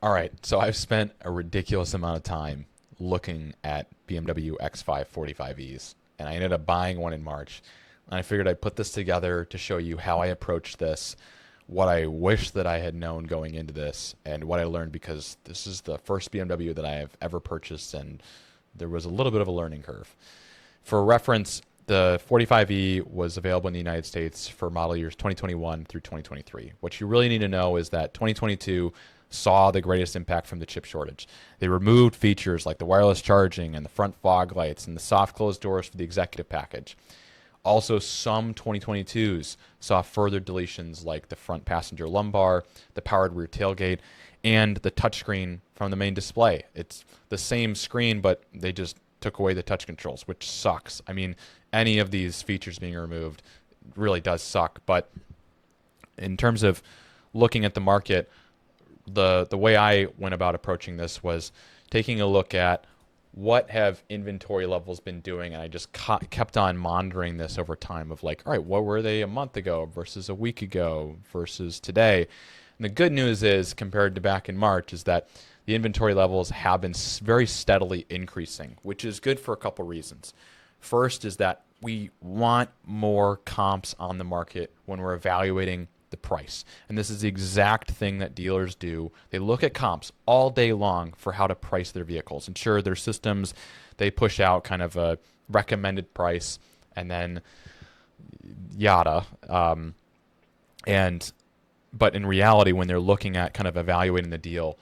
All right, so I've spent a ridiculous amount of time looking at BMW X5 45Es, and I ended up buying one in March. And I figured I'd put this together to show you how I approached this, what I wish that I had known going into this, and what I learned because this is the first BMW that I have ever purchased, and there was a little bit of a learning curve. For reference, the 45E was available in the United States for model years 2021 through 2023. What you really need to know is that 2022 saw the greatest impact from the chip shortage. They removed features like the wireless charging and the front fog lights and the soft closed doors for the executive package. Also, some 2022s saw further deletions like the front passenger lumbar, the powered rear tailgate, and the touchscreen from the main display. It's the same screen, but they just took away the touch controls, which sucks. I mean, any of these features being removed really does suck. But in terms of looking at the market, the way I went about approaching this was taking a look at what have inventory levels been doing, and I just kept on monitoring this over time of like, all right, what were they a month ago versus a week ago versus today? And the good news is, compared to back in March, is that the inventory levels have been very steadily increasing, which is good for a couple reasons. First is that we want more comps on the market when we're evaluating the price. And this is the exact thing that dealers do. They look at comps all day long for how to price their vehicles. And sure, their systems, they push out kind of a recommended price and then yada. But in reality, when they're looking at kind of evaluating the deal,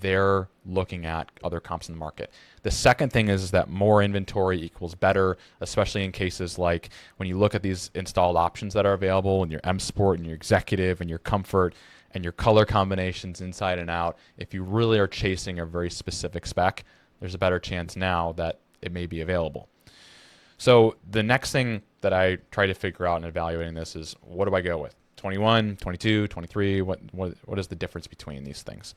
they're looking at other comps in the market. The second thing is that more inventory equals better, especially in cases like when you look at these installed options that are available in your M Sport and your Executive and your Comfort and your color combinations inside and out. If you really are chasing a very specific spec, there's a better chance now that it may be available. So the next thing that I try to figure out in evaluating this is, what do I go with? 21, 22, 23, what is the difference between these things?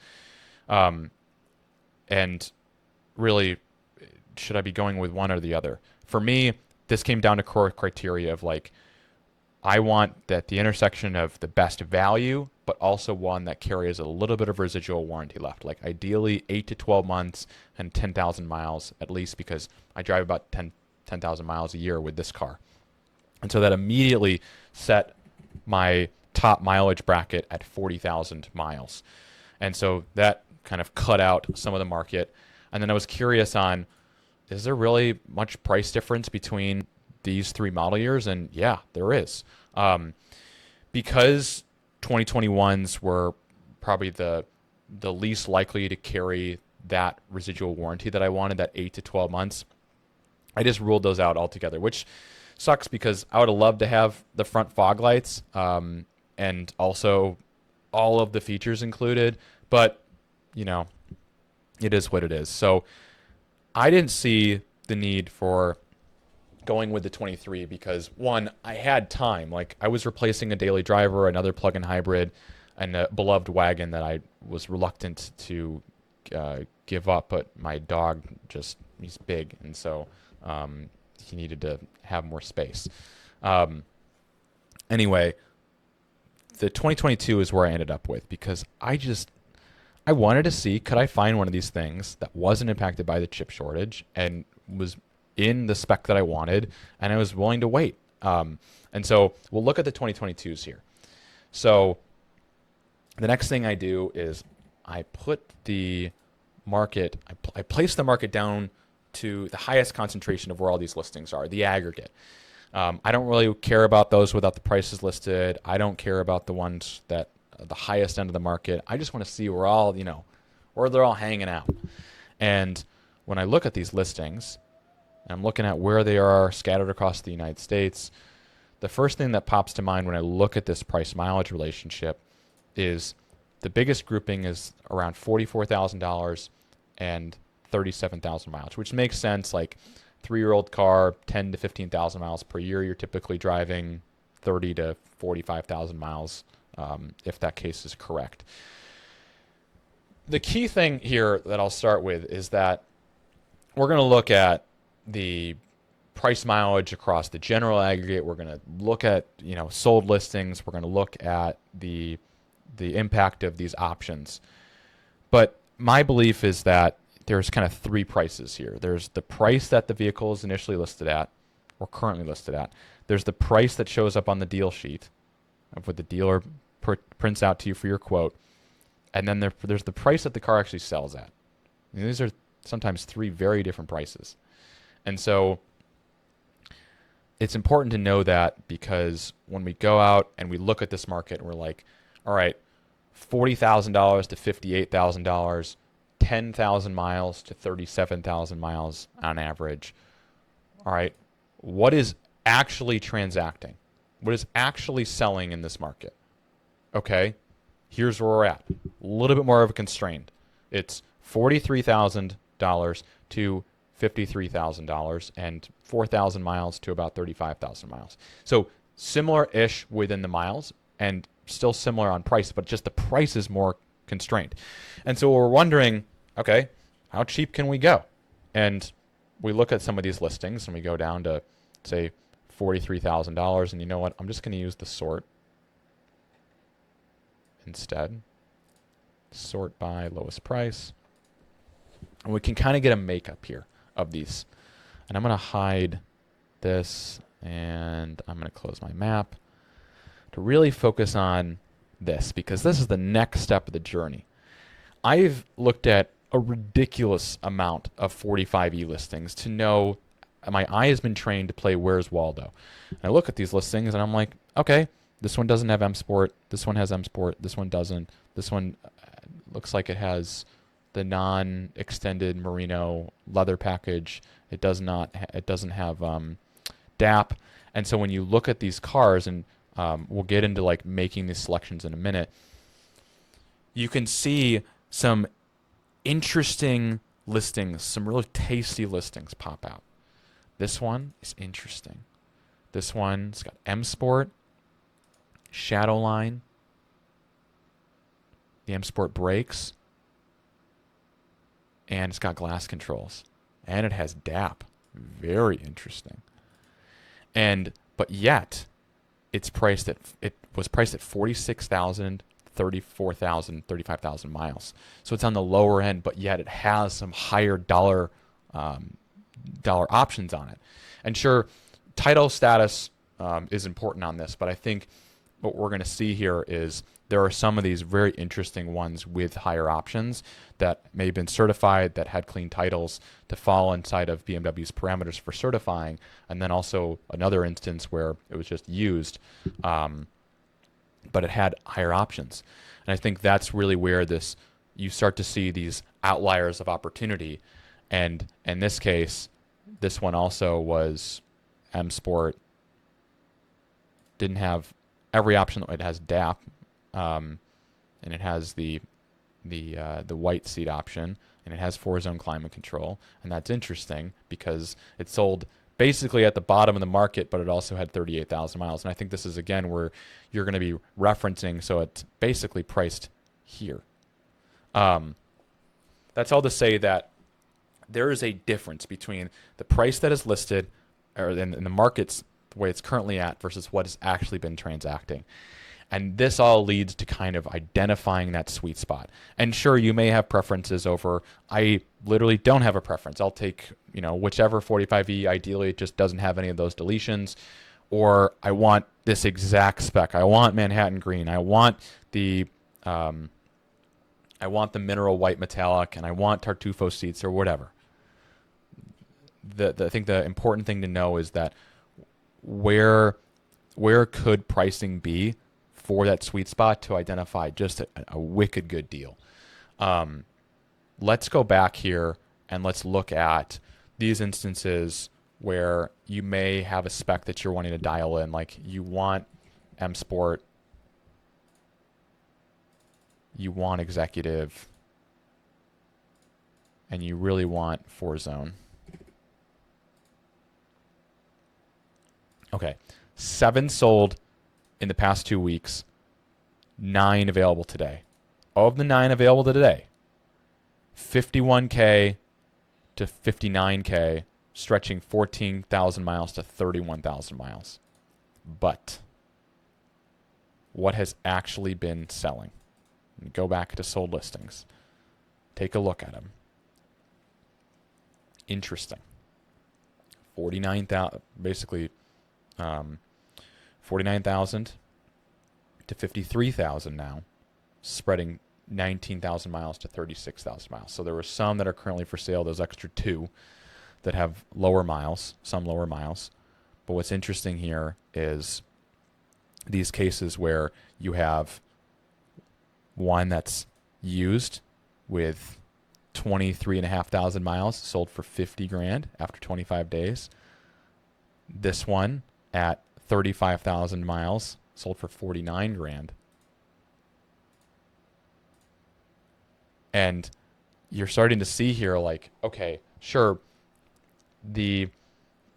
And really, should I be going with one or the other? For me, this came down to core criteria of like, I want that the intersection of the best value, but also one that carries a little bit of residual warranty left. Like ideally 8 to 12 months and 10,000 miles at least, because I drive about 10,000 miles a year with this car. And so that immediately set my top mileage bracket at 40,000 miles. And so that kind of cut out some of the market. And then I was curious on, is there really much price difference between these three model years? And yeah, there is. Because 2021s were probably the least likely to carry that residual warranty that I wanted, that 8 to 12 months, I just ruled those out altogether, which sucks because I would have loved to have the front fog lights and also all of the features included. But you know, it is what it is. So I didn't see the need for going with the 23 because, one, I had time. Like, I was replacing a daily driver, another plug-in hybrid, and a beloved wagon that I was reluctant to give up, but my dog he's big, and so he needed to have more space. Anyway, the 2022 is where I ended up with because I wanted to see, could I find one of these things that wasn't impacted by the chip shortage and was in the spec that I wanted, and I was willing to wait. And so we'll look at the 2022s here. So the next thing I do is I put the market, I place the market down to the highest concentration of where all these listings are, the aggregate. I don't really care about those without the prices listed. I don't care about the ones that the highest end of the market. I just want to see where they're all hanging out. And when I look at these listings, and I'm looking at where they are scattered across the United States, the first thing that pops to mind when I look at this price mileage relationship is the biggest grouping is around $44,000 and 37,000 miles, which makes sense. Like 3-year-old car, 10 to 15,000 miles per year, you're typically driving 30 to 45,000 miles. If that case is correct. The key thing here that I'll start with is that we're going to look at the price mileage across the general aggregate. We're going to look at sold listings. We're going to look at the impact of these options. But my belief is that there's kind of three prices here. There's the price that the vehicle is initially listed at, or currently listed at. There's the price that shows up on the deal sheet of what the dealer prints out to you for your quote. And then there's the price that the car actually sells at. And these are sometimes three very different prices. And so it's important to know that, because when we go out and we look at this market and we're like, all right, $40,000 to $58,000, 10,000 miles to 37,000 miles on average. All right, what is actually transacting? What is actually selling in this market? Okay, here's where we're at. A little bit more of a constraint. It's $43,000 to $53,000 and 4,000 miles to about 35,000 miles. So similar-ish within the miles and still similar on price, but just the price is more constrained. And so we're wondering, okay, how cheap can we go? And we look at some of these listings and we go down to, say, $43,000, and you know what? I'm just going to use the sort instead. Sort by lowest price. And we can kind of get a makeup here of these. And I'm going to hide this, and I'm going to close my map to really focus on this, because this is the next step of the journey. I've looked at a ridiculous amount of 45E listings to know, my eye has been trained to play Where's Waldo. And I look at these listings and I'm like, okay, this one doesn't have M Sport, this one has M Sport, this one doesn't, this one looks like it has the non-extended merino leather package. It does not. It doesn't have DAP. And so when you look at these cars, and we'll get into like making these selections in a minute, you can see some interesting listings, some really tasty listings pop out. This one is interesting. This one's got M Sport, Shadowline, the M Sport brakes, and it's got glass controls, and it has DAP. Very interesting. But yet, it was priced at 46,000, 34,000, 35,000 miles. So it's on the lower end, but yet it has some higher dollar options on it. And sure, title status is important on this, but I think what we're going to see here is there are some of these very interesting ones with higher options that may have been certified, that had clean titles to fall inside of BMW's parameters for certifying, and then also another instance where it was just used, but it had higher options. And I think that's really where you start to see these outliers of opportunity. And in this case, this one also was M Sport, didn't have every option. It has DAP, and it has the white seat option, and it has 4-zone climate control. And that's interesting because it sold basically at the bottom of the market, but it also had 38,000 miles. And I think this is, again, where you're going to be referencing, so it's basically priced here. That's all to say that there is a difference between the price that is listed, or in the market's the way it's currently at, versus what has actually been transacting. And this all leads to kind of identifying that sweet spot. And sure, you may have preferences over, I literally don't have a preference. I'll take, whichever 45E, ideally it just doesn't have any of those deletions, or I want this exact spec. I want Manhattan green. I want the mineral white metallic, and I want Tartufo seats or whatever. I think the important thing to know is that where could pricing be for that sweet spot to identify just a wicked good deal. Let's go back here and let's look at these instances where you may have a spec that you're wanting to dial in, like you want M Sport, you want executive, and you really want 4-zone. Okay, 7 sold in the past 2 weeks, 9 available today. Of the 9 available today, 51K to 59K, stretching 14,000 miles to 31,000 miles. But what has actually been selling? Go back to sold listings. Take a look at them. Interesting. 49,000, basically 49,000 to 53,000 now, spreading 19,000 miles to 36,000 miles. So there were some that are currently for sale, those extra two that have lower miles, some lower miles. But what's interesting here is these cases where you have one that's used with 23,500 miles, sold for 50 grand after 25 days. This one at 35,000 miles, sold for 49 grand. And you're starting to see here, like, okay, sure, the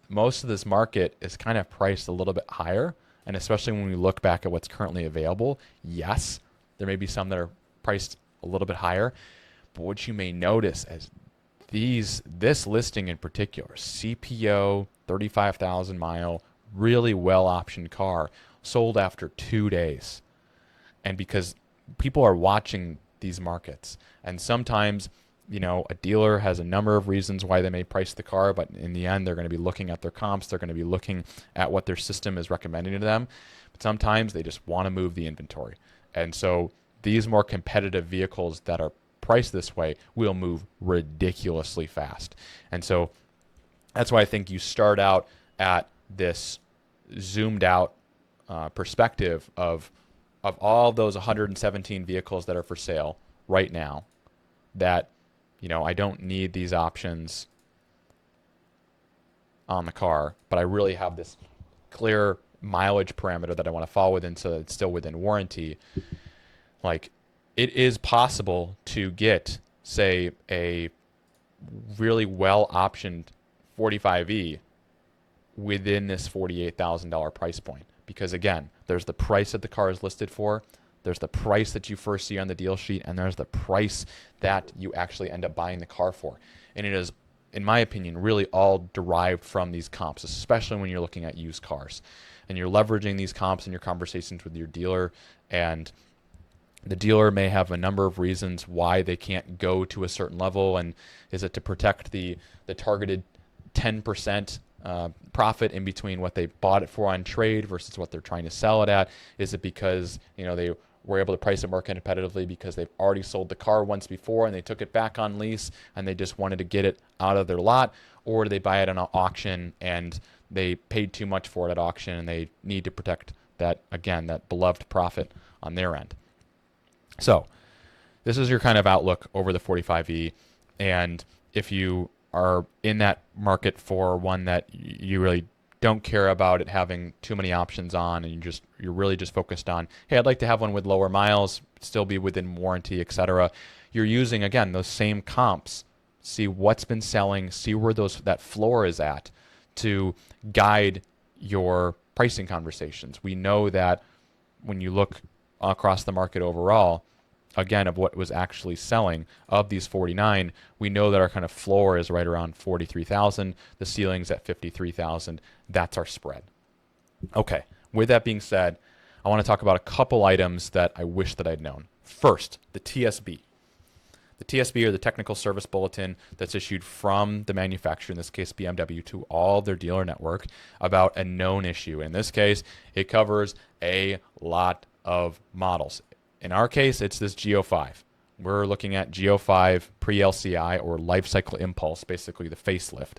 most of this market is kind of priced a little bit higher, and especially when we look back at what's currently available, yes, there may be some that are priced a little bit higher, but what you may notice as this listing in particular, CPO, 35,000 mile, really well optioned car, sold after 2 days. And because people are watching these markets, and sometimes, you know, a dealer has a number of reasons why they may price the car, but in the end, they're going to be looking at their comps. They're going to be looking at what their system is recommending to them. But sometimes they just want to move the inventory. And so these more competitive vehicles that are priced this way will move ridiculously fast. And so that's why I think you start out at this zoomed out perspective of all those 117 vehicles that are for sale right now, that, you know, I don't need these options on the car, but I really have this clear mileage parameter that I want to fall within so that it's still within warranty. Like, it is possible to get, say, a really well optioned 45E within this $48,000 price point. Because again, there's the price that the car is listed for, there's the price that you first see on the deal sheet, and there's the price that you actually end up buying the car for. And it is, in my opinion, really all derived from these comps, especially when you're looking at used cars. And you're leveraging these comps in your conversations with your dealer, and the dealer may have a number of reasons why they can't go to a certain level. And is it to protect the targeted 10% profit in between what they bought it for on trade versus what they're trying to sell it at? Is it because, you know, they were able to price it more competitively because they've already sold the car once before and they took it back on lease and they just wanted to get it out of their lot? Or do they buy it on an auction and they paid too much for it at auction and they need to protect that, again, that beloved profit on their end? So this is your kind of outlook over the 45E. And if you are in that market for one that you really don't care about it having too many options on, and you're really just focused on, hey, I'd like to have one with lower miles, still be within warranty, etc. You're using, again, those same comps. See what's been selling, see where that floor is at to guide your pricing conversations. We know that when you look across the market overall, again, of what was actually selling of these 49, we know that our kind of floor is right around 43,000. The ceiling's at 53,000. That's our spread. Okay, with that being said, I want to talk about a couple items that I wish that I'd known. First, the TSB. The TSB, or the Technical Service Bulletin, that's issued from the manufacturer, in this case BMW, to all their dealer network about a known issue. In this case, it covers a lot of models. In our case, it's this G05. We're looking at G05 pre-LCI, or life cycle impulse, basically the facelift.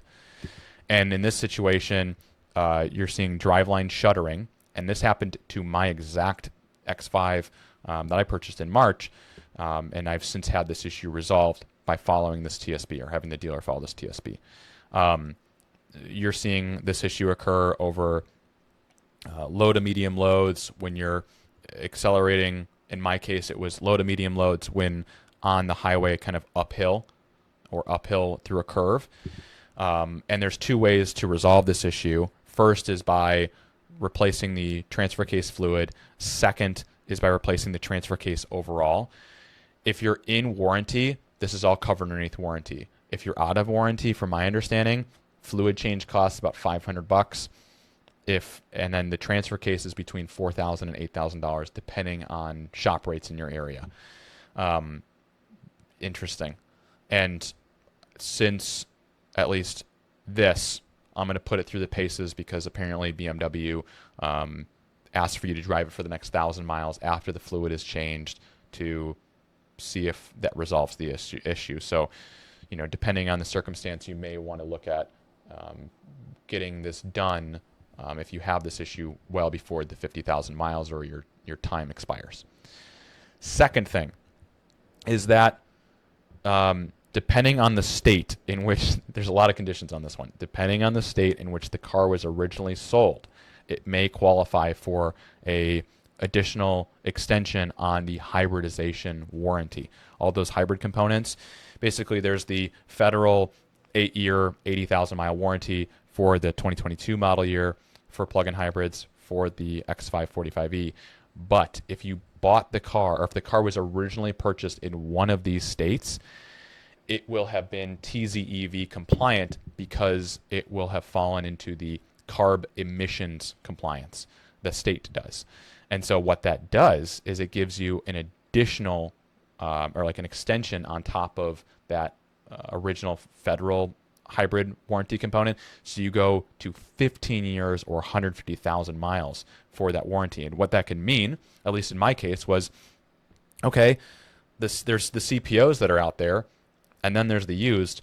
And in this situation, you're seeing driveline shuddering. And this happened to my exact X5 that I purchased in March. And I've since had this issue resolved by following this TSB, or having the dealer follow this TSB. You're seeing this issue occur over low to medium loads when you're accelerating. In my case, it was low to medium loads when on the highway, kind of uphill through a curve. And there's two ways to resolve this issue. First is by replacing the transfer case fluid. Second is by replacing the transfer case overall. If you're in warranty, this is all covered underneath warranty. If you're out of warranty, from my understanding, fluid change costs about $500. And then the transfer case is between $4,000 and $8,000, depending on shop rates in your area. Interesting. And since at least this, I'm going to put it through the paces because apparently BMW asks for you to drive it for the next 1,000 miles after the fluid is changed to see if that resolves the issue. So, depending on the circumstance, you may want to look at getting this done if you have this issue well before the 50,000 miles or your time expires. Second thing is that depending on the state in which, there's a lot of conditions on this one, depending on the state in which the car was originally sold, it may qualify for a additional extension on the hybridization warranty. All those hybrid components, basically there's the federal 8-year, 80,000 mile warranty for the 2022 model year for plug-in hybrids for the X5 45E. But if you bought the car, or if the car was originally purchased in one of these states, it will have been TZEV compliant because it will have fallen into the carb emissions compliance. The state does. And so what that does is it gives you an additional or like an extension on top of that original federal hybrid warranty component. So you go to 15 years or 150,000 miles for that warranty. And what that can mean, at least in my case, was, okay, there's the CPOs that are out there, and then there's the used.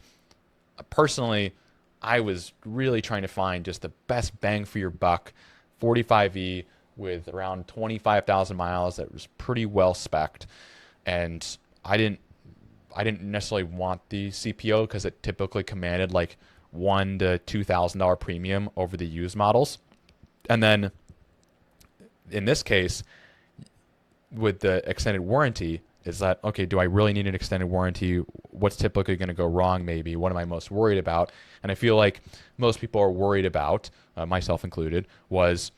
Personally, I was really trying to find just the best bang for your buck 45E with around 25,000 miles that was pretty well spec'd. And I didn't necessarily want the CPO because it typically commanded like $1,000 to $2,000 premium over the used models. And then in this case, with the extended warranty, is that, okay, do I really need an extended warranty? What's typically going to go wrong maybe? What am I most worried about? And I feel like most people are worried about, myself included, was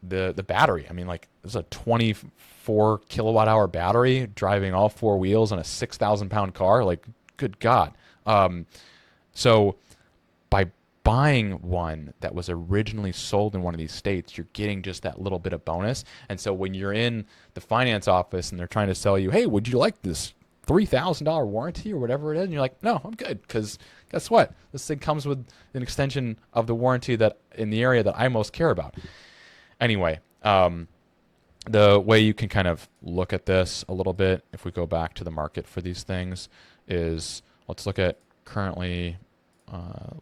the battery. I mean, like, this is a 24 kilowatt hour battery driving all four wheels on a 6,000 pound car. Like, good God. So by buying one that was originally sold in one of these states, you're getting just that little bit of bonus. And so when you're in the finance office and they're trying to sell you, hey, would you like this $3,000 warranty or whatever it is? And you're like, no, I'm good. Because guess what? This thing comes with an extension of the warranty that in the area that I most care about. Anyway, the way you can kind of look at this a little bit, if we go back to the market for these things, is let's look at currently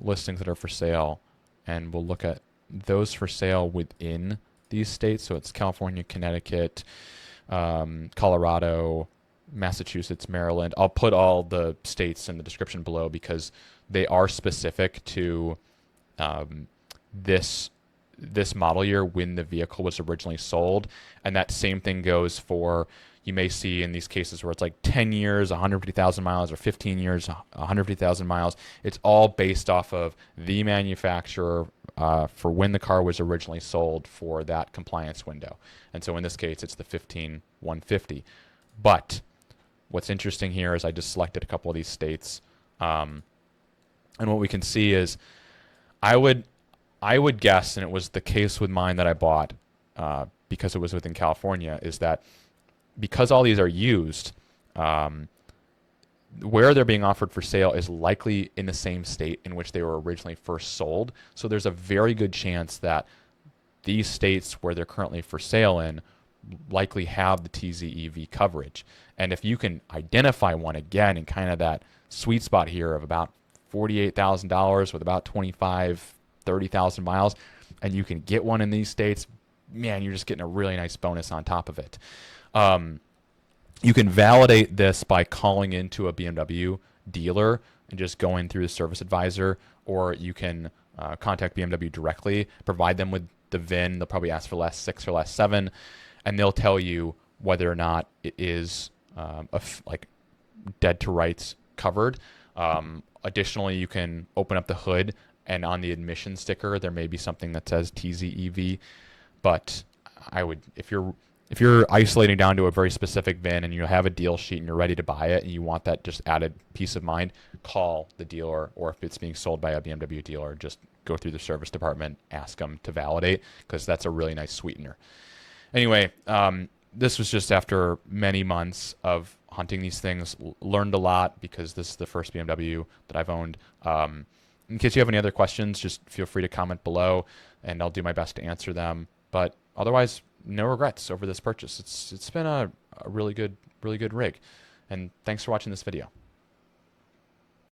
listings that are for sale, and we'll look at those for sale within these states. So it's California, Connecticut, Colorado, Massachusetts, Maryland. I'll put all the states in the description below because they are specific to this model year when the vehicle was originally sold. And that same thing goes for, you may see in these cases where it's like 10 years, 150,000 miles, or 15 years, 150,000 miles. It's all based off of the manufacturer for when the car was originally sold for that compliance window. And so in this case, it's the 15150. But what's interesting here is I just selected a couple of these states. And what we can see is I would guess, and it was the case with mine that I bought because it was within California, is that because all these are used, where they're being offered for sale is likely in the same state in which they were originally first sold. So there's a very good chance that these states where they're currently for sale in likely have the TZEV coverage. And if you can identify one again in kind of that sweet spot here of about $48,000 with about 30,000 miles, and you can get one in these states, man, you're just getting a really nice bonus on top of it. You can validate this by calling into a BMW dealer and just going through the service advisor, or you can contact BMW directly, provide them with the VIN. They'll probably ask for last 6 or last 7, and they'll tell you whether or not it is like dead to rights covered. Additionally, you can open up the hood, and on the admission sticker, there may be something that says TZEV. But I would, if you're isolating down to a very specific VIN and you have a deal sheet and you're ready to buy it and you want that just added peace of mind, call the dealer, or if it's being sold by a BMW dealer, just go through the service department, ask them to validate, because that's a really nice sweetener. Anyway, this was just after many months of hunting these things. Learned a lot because this is the first BMW that I've owned. In case you have any other questions, just feel free to comment below, and I'll do my best to answer them. But otherwise, no regrets over this purchase. It's been a really good rig. And thanks for watching this video.